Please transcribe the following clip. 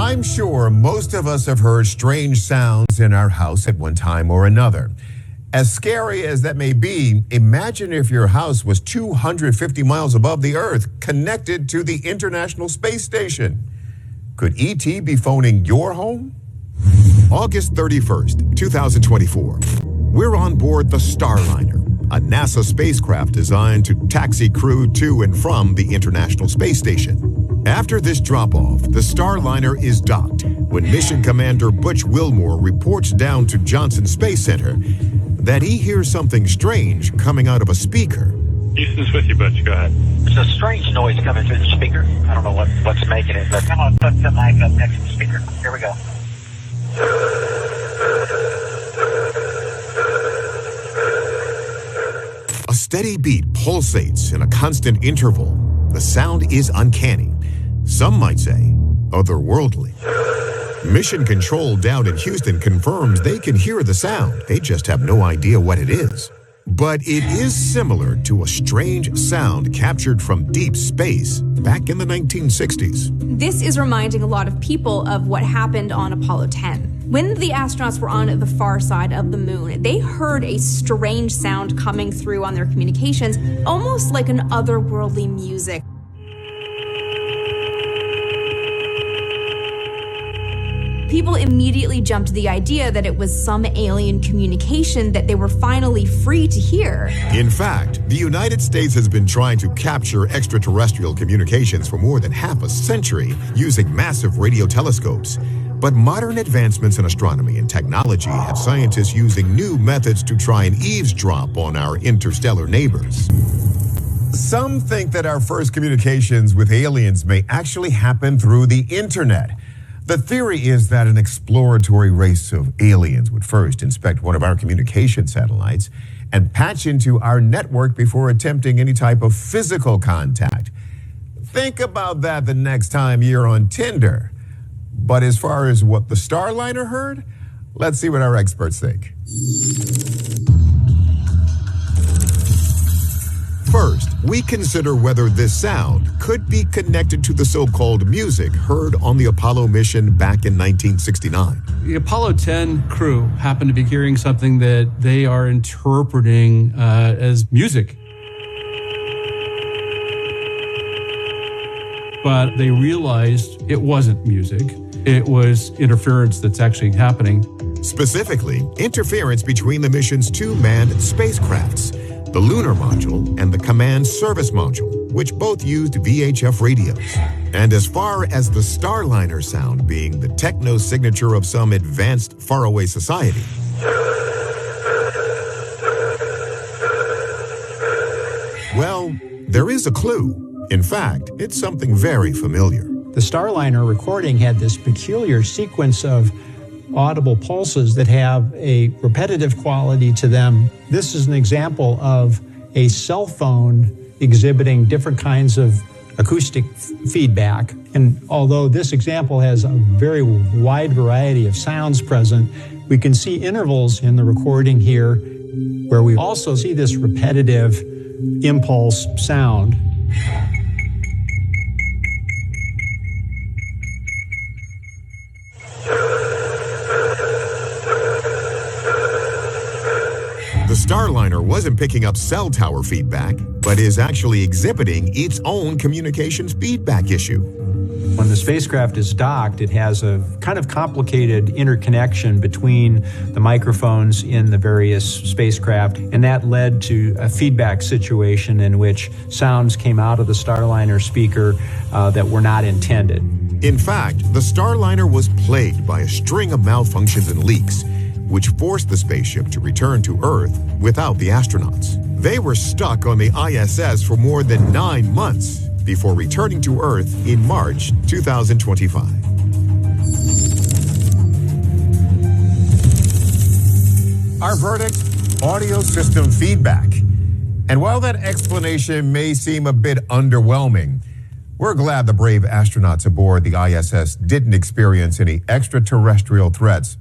I'm sure most of us have heard strange sounds in our house at one time or another. As scary as that may be, imagine if your house was 250 miles above the Earth, connected to the International Space Station. Could ET be phoning your home? August 31st, 2024. We're on board the Starliner, a NASA spacecraft designed to taxi crew to and from the International Space Station. After this drop-off, the Starliner is docked when Mission Commander Butch Wilmore reports down to Johnson Space Center that he hears something strange coming out of a speaker. Houston's with you, Butch. Go ahead. There's a strange noise coming through the speaker. I don't know what's making it, but I'm going to put the mic up next to the speaker. Here we go. A steady beat pulsates in a constant interval. The sound is uncanny. Some might say otherworldly. Mission Control down in Houston confirms they can hear the sound. They just have no idea what it is. But it is similar to a strange sound captured from deep space back in the 1960s. This is reminding a lot of people of what happened on Apollo 10. When the astronauts were on the far side of the moon, they heard a strange sound coming through on their communications, almost like an otherworldly music. People immediately jumped to the idea that it was some alien communication that they were finally free to hear. In fact, the United States has been trying to capture extraterrestrial communications for more than half a century using massive radio telescopes. But modern advancements in astronomy and technology have scientists using new methods to try and eavesdrop on our interstellar neighbors. Some think that our first communications with aliens may actually happen through the internet. The theory is that an exploratory race of aliens would first inspect one of our communication satellites and patch into our network before attempting any type of physical contact. Think about that the next time you're on Tinder. But as far as what the Starliner heard, let's see what our experts think. First, we consider whether this sound could be connected to the so-called music heard on the Apollo mission back in 1969. The Apollo 10 crew happened to be hearing something that they are interpreting as music. But they realized it wasn't music. It was interference that's actually happening. Specifically, interference between the mission's two manned spacecrafts, the lunar module and the command service module, which both used VHF radios. And as far as the Starliner sound being the techno signature of some advanced faraway society, well, there is a clue. In fact, it's something very familiar. The Starliner recording had this peculiar sequence of audible pulses that have a repetitive quality to them. This is an example of a cell phone exhibiting different kinds of acoustic feedback. And although this example has a very wide variety of sounds present, we can see intervals in the recording here where we also see this repetitive impulse sound. The Starliner wasn't picking up cell tower feedback, but is actually exhibiting its own communications feedback issue. When the spacecraft is docked, it has a kind of complicated interconnection between the microphones in the various spacecraft, and that led to a feedback situation in which sounds came out of the Starliner speaker that were not intended. In fact, the Starliner was plagued by a string of malfunctions and leaks, which forced the spaceship to return to Earth without the astronauts. They were stuck on the ISS for more than 9 months before returning to Earth in March 2025. Our verdict: audio system feedback. And while that explanation may seem a bit underwhelming, we're glad the brave astronauts aboard the ISS didn't experience any extraterrestrial threats